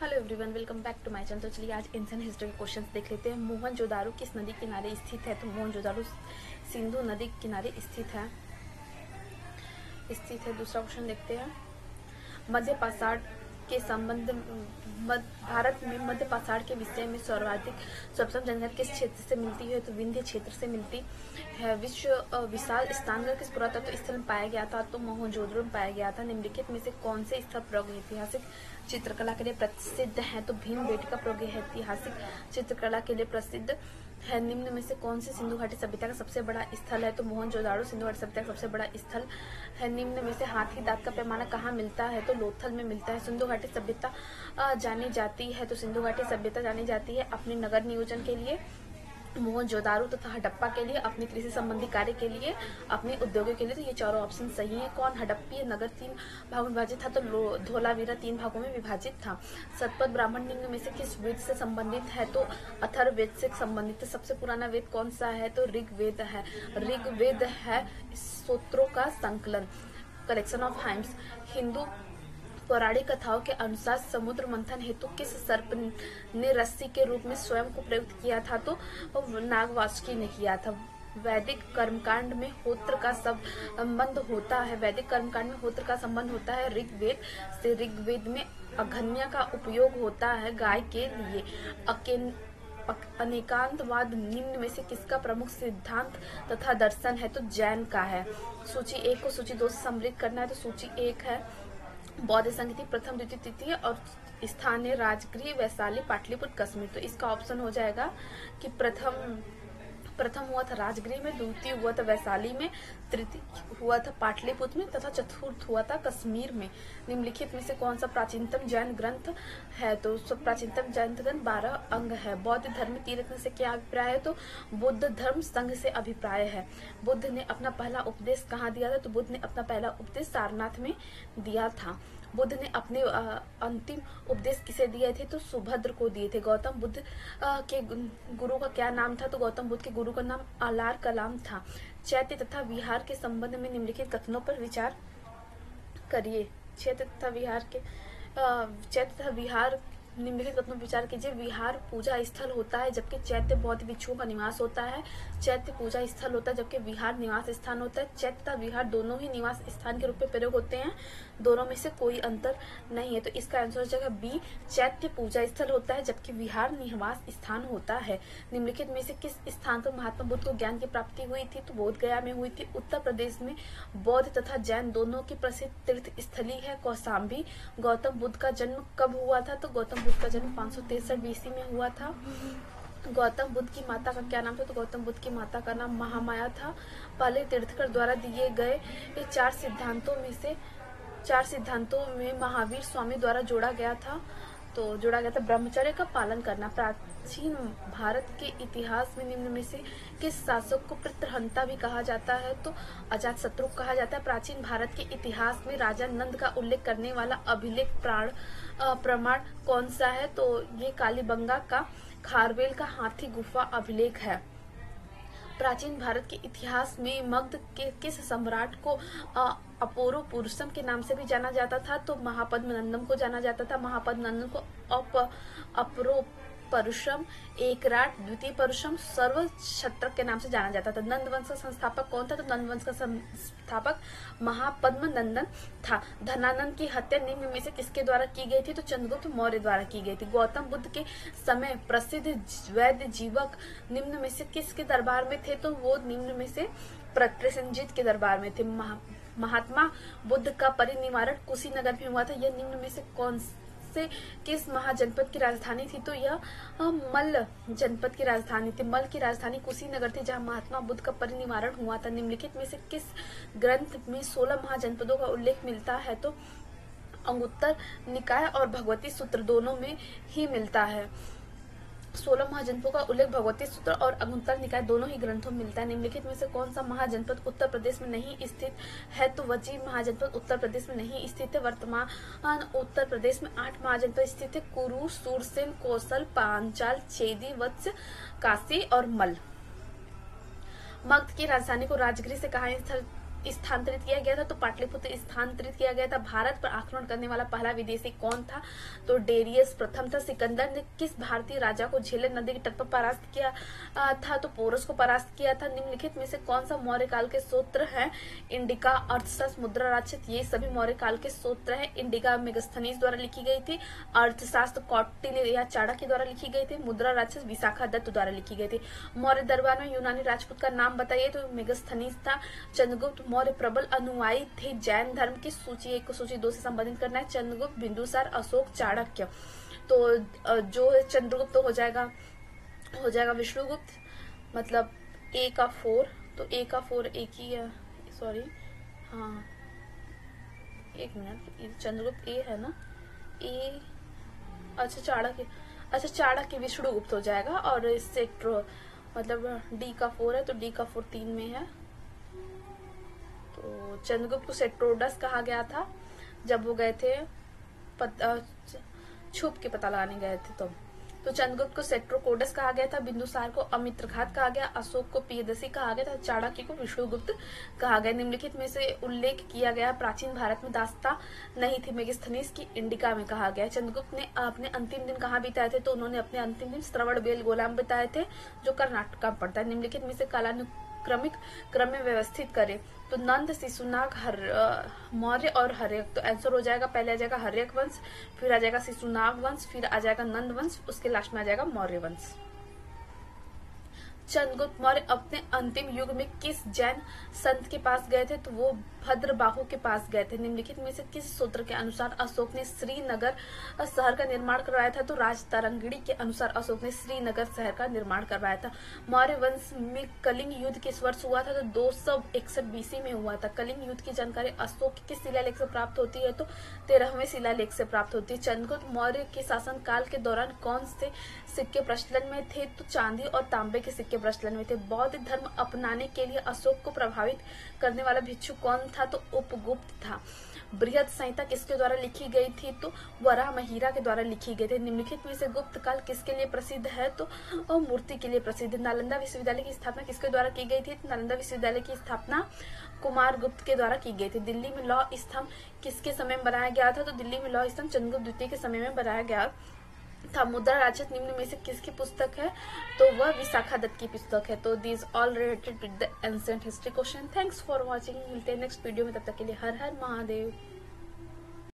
Hello everyone, welcome back to my channel. तो चलिए आज इंडियन हिस्ट्री के क्वेश्चंस देख लेते हैं। मोहनजोदारो किस नदी किनारे स्थित है? तो मोहनजोदारो सिंधु नदी किनारे स्थित है। दूसरा क्वेश्चन देखते हैं। मध्य पाषाण के संबंध भारत में मध्य पाषाण के विषय में सर्वप्रथम जानकारी किस क्षेत्र से मिलती है? तो विंध्य क्षेत्र से मिलती है। विश्व विशाल स्नानघर किस पुरातत्व स्थल में पाया गया था? तो मोहनजोदड़ो में पाया गया था। निम्नलिखित में से कौन से स्थल प्रागैतिहासिक चित्रकला के लिए प्रसिद्ध है? तो भीमबेटका प्रागैतिहासिक चित्रकला के लिए प्रसिद्ध है। निम्न में से कौन सी सिंधु घाटी सभ्यता का सबसे बड़ा स्थल है? तो मोहनजोदारो सिंधु घाटी सभ्यता का सबसे बड़ा स्थल है। निम्न में से हाथी दांत का पैमाना कहाँ मिलता है? तो लोथल में मिलता है। सिंधु घाटी सभ्यता जानी जाती है, तो सिंधु घाटी सभ्यता जानी जाती है अपने नगर नियोजन के लिए, मोहनजोदारो तथा हड़प्पा के लिए, अपने कृषि संबंधी कार्य के लिए, अपने उद्योगों के लिए। तो ये चारों ऑप्शन सही है। कौन हड़प्पीय नगर 3 भागों में विभाजित था? तो धोलावीरा 3 भागों में विभाजित था। शतपथ ब्राह्मण निम्न में से किस वेद से संबंधित है? तो अथर्ववेद से संबंधित है। सबसे पुराना वेद कौन सा है? तो ऋग्वेद है। ऋग्वेद है सूत्रों का संकलन, कलेक्शन ऑफ हाइम्स। हिंदू पौराणिक कथाओं के अनुसार समुद्र मंथन हेतु किस सर्प ने रस्सी के रूप में स्वयं को प्रयुक्त किया था? तो नागवासुकी ने किया था। वैदिक कर्मकांड में होत्र का संबंध होता है। वैदिक कर्मकांड में होत्र का संबंध होता है ऋग्वेद से। ऋग्वेद में अघन्या का उपयोग होता है गाय के लिए। अनेकांतवाद निम्न में से किसका प्रमुख सिद्धांत तथा दर्शन है? तो जैन का है। सूची 1 को सूची 2 से सम्मिलित करना है। तो सूची 1 है बौद्ध संगति प्रथम द्वितीय तृतीय और स्थानीय राजगृह वैशाली पाटलिपुत्र कश्मीर। तो इसका ऑप्शन हो जाएगा कि प्रथम हुआ था राजगृह में, द्वितीय हुआ था वैशाली में, तृतीय हुआ था पाटलिपुत्र में तथा चतुर्थ हुआ था कश्मीर में। निम्नलिखित में से कौन सा प्राचीनतम जैन ग्रंथ है? तो प्राचीनतम जैन ग्रंथ 12 अंग है। बौद्ध धर्म में तीर्थन से क्या अभिप्राय है? तो बुद्ध धर्म संघ से अभिप्राय है। बुद्ध ने अपना पहला उपदेश कहाँ दिया था? तो बुद्ध ने अपना पहला उपदेश सारनाथ में दिया था। बुद्ध ने अपने अंतिम उपदेश किसे दिए थे? तो सुभद्र को दिए थे। गौतम बुद्ध के गुरु का क्या नाम था? तो गौतम बुद्ध के गुरु का नाम अलार कलाम था। चैत्य तथा विहार के संबंध में निम्नलिखित कथनों पर विचार करिए। चैत्य तथा विहार निम्नलिखित कथनों पर विचार कीजिए। विहार पूजा स्थल होता है जबकि चैत्य बौद्ध भिक्षुओं का निवास होता है। चैत्य पूजा स्थल होता है जबकि विहार निवास स्थान होता है। चैत्य तथा विहार दोनों ही निवास स्थान के रूप में प्रयोग होते हैं। दोनों में से कोई अंतर नहीं है। तो इसका आंसर हो जाएगा बी, चैत्य पूजा स्थल होता है जबकि विहार निवास स्थान होता है। निम्नलिखित में से किस स्थान पर महात्मा बुद्ध को ज्ञान की प्राप्ति हुई थी? तो बोध गया में हुई थी। उत्तर प्रदेश में बौद्ध तथा जैन दोनों की प्रसिद्ध तीर्थ स्थली है कौशाम्बी। गौतम बुद्ध का जन्म कब हुआ था? तो गौतम बुद्ध का जन्म 563 BC में हुआ था। गौतम बुद्ध की माता का क्या नाम था? तो गौतम बुद्ध की माता का नाम महामाया था। पहले तीर्थकर द्वारा दिए गए 4 सिद्धांतों में महावीर स्वामी द्वारा जोड़ा गया था ब्रह्मचर्य का पालन करना। प्राचीन भारत के इतिहास में निम्न में से किस शासक को पितृहंता भी कहा जाता है? तो अजातशत्रु कहा जाता है। प्राचीन भारत के इतिहास में राजा नंद का उल्लेख करने वाला अभिलेख प्रमाण कौन सा है? तो ये कालीबंगा का खारवेल का हाथी गुफा अभिलेख है। प्राचीन भारत के इतिहास में मगध के किस सम्राट को अपोरो पुरुषम के नाम से भी जाना जाता था? तो महापद्मनंदन को जाना जाता था। महापद्मनंदन को अपरो परुषम, एकराट, द्वितीय परुषम, सर्वक्षत्रक के नाम से जाना जाता था। नंद वंश का संस्थापक कौन था? तो नंद वंश का संस्थापक महापद्मनंदन था। धनानंद की हत्या निम्न में से किसके द्वारा की गई थी? तो चंद्रगुप्त मौर्य द्वारा की गई थी। गौतम बुद्ध के समय प्रसिद्ध वैद्य जीवक निम्न में से किसके दरबार में थे? तो वो निम्न में से प्रसेनजीत के दरबार में थे। महात्मा बुद्ध का परिनिर्वाण कुशीनगर में हुआ था। यह निम्न में से कौन से किस महाजनपद की राजधानी थी? तो यह मल्ल जनपद की राजधानी थी। मल्ल की राजधानी कुशीनगर थी जहां महात्मा बुद्ध का परिनिर्वाण हुआ था। निम्नलिखित में से किस ग्रंथ में 16 महाजनपदों का उल्लेख मिलता है? तो अंगुत्तर निकाय और भगवती सूत्र दोनों में ही मिलता है। 16 महाजनपदों का उल्लेख भगवती सूत्र और अंगुत्तर निकाय दोनों ही ग्रंथों में मिलता है। निम्नलिखित में से कौन सा महाजनपद उत्तर प्रदेश में नहीं स्थित है? तो वज्जी महाजनपद उत्तर प्रदेश में नहीं स्थित है। वर्तमान उत्तर प्रदेश में 8 महाजनपद स्थित है। कुरु, सूरसेन, कौशल, पांचाल, चेदी, वत्स, काशी और मल। मगध की राजधानी को राजगृह से कहाँ स्थानांतरित किया गया था, तो पाटलिपुत्र स्थानांतरित किया गया था। भारत पर आक्रमण करने वाला पहला विदेशी कौन था, तो डेरियस प्रथम था। सिकंदर ने किस भारतीय राजा को झेलम नदी के तट पर परास्त किया था, तो पोरस को परास्त किया था। निम्नलिखित में से कौन सा मौर्य काल के सूत्र है, इंडिका, अर्थशास्त्र, मुद्रा राक्षस, ये सभी मौर्य काल के सूत्र है। इंडिका मेगास्थनीज द्वारा लिखी गई थी, अर्थशास्त्र कौटिल्य या चाणक्य द्वारा लिखी गई थी, मुद्रा राक्षस विशाखा दत्त द्वारा लिखी गई थी। मौर्य दरबार में यूनानी राजपूत का नाम बताइए, तो मेगास्थनीज था। चंद्रगुप्त मौर्य प्रबल अनुयायी थे जैन धर्म की। सूची 1 को सूची 2 से संबंधित करना है। चंद्रगुप्त, बिंदुसार, अशोक, चाणक्य। तो जो चंद्रगुप्त हो जाएगा विष्णुगुप्त, मतलब A का 4, तो A का 4 एक ही है, सॉरी, हाँ एक मिनट, चंद्रगुप्त A है ना, A, अच्छा चाणक्य विष्णुगुप्त हो जाएगा। और इससे मतलब D का 4 है, तो D का 4 3 में है। तो चंद्रगुप्त को सेट्रोडस कहा गया था जब वो गए थे छुप के पता लगाने गए थे। तो चंद्रगुप्त को सेट्रोकोडस कहा गया था, बिंदुसार को अमित्रघात कहा गया, अशोक को पियदसी कहा गया था, चाणक्य को विष्णुगुप्त कहा गया। निम्नलिखित में से उल्लेख किया गया प्राचीन भारत में दास्ता नहीं थी, मेगास्थनीज की इंडिका में कहा गया। चंद्रगुप्त ने अपने अंतिम दिन कहाँ बिताए थे, तो उन्होंने अपने अंतिम दिन श्रवणबेलगोला में बिताए थे, जो कर्नाटक में पड़ता है। निम्नलिखित में से कालानुक्रमिक क्रम में व्यवस्थित करें, तो नंद, शिशुनाग, मौर्य और हर्यक। तो आंसर हो जाएगा, पहले आ जाएगा हर्यक वंश, फिर आ जाएगा शिशुनाग वंश, फिर आ जाएगा नंद वंश, उसके लास्ट में आ जाएगा मौर्य वंश। चंद्रगुप्त मौर्य अपने अंतिम युग में किस जैन संत के पास गए थे, तो वो भद्रबाहु के पास गए थे। निम्नलिखित में से किस सूत्र के अनुसार अशोक ने श्रीनगर शहर का निर्माण करवाया था, तो राजतरंगिणी के अनुसार अशोक ने श्रीनगर शहर का निर्माण करवाया था। मौर्य वंश में कलिंग युद्ध किस वर्ष हुआ था, तो 261 बीसी में हुआ था। कलिंग युद्ध की जानकारी अशोक के किस शिलालेख से प्राप्त होती है, तो 13वें शिलालेख से प्राप्त होती है। चंद्रगुप्त मौर्य के शासन काल के दौरान कौन से सिक्के प्रचलन में थे, तो चांदी और तांबे के सिक्के प्रचलन में थे। बौद्ध धर्म अपनाने के लिए अशोक को प्रभावित करने वाला भिक्षु कौन था, तो उपगुप्त था। बृहद संहिता किसके द्वारा लिखी गई थी, तो वराहमिहिर के द्वारा लिखी गई थी। निम्नलिखित में से गुप्त काल किसके लिए प्रसिद्ध है, तो मूर्ति के लिए प्रसिद्ध। नालंदा विश्वविद्यालय की स्थापना किसके द्वारा की गई थी, नालंदा विश्वविद्यालय की स्थापना कुमार गुप्त के द्वारा की गई थी। दिल्ली में लौह स्तंभ किसके समय में बनाया गया था, तो दिल्ली में लौह स्तंभ चंद्रगुप्त द्वितीय के समय में बनाया गया था। मुद्रा राक्षस निम्न में से किसकी पुस्तक है, तो वह विशाखा दत्त की पुस्तक है। तो this all related with the ancient history question. Thanks for watching, मिलते हैं नेक्स्ट वीडियो में, तब तक के लिए हर हर महादेव।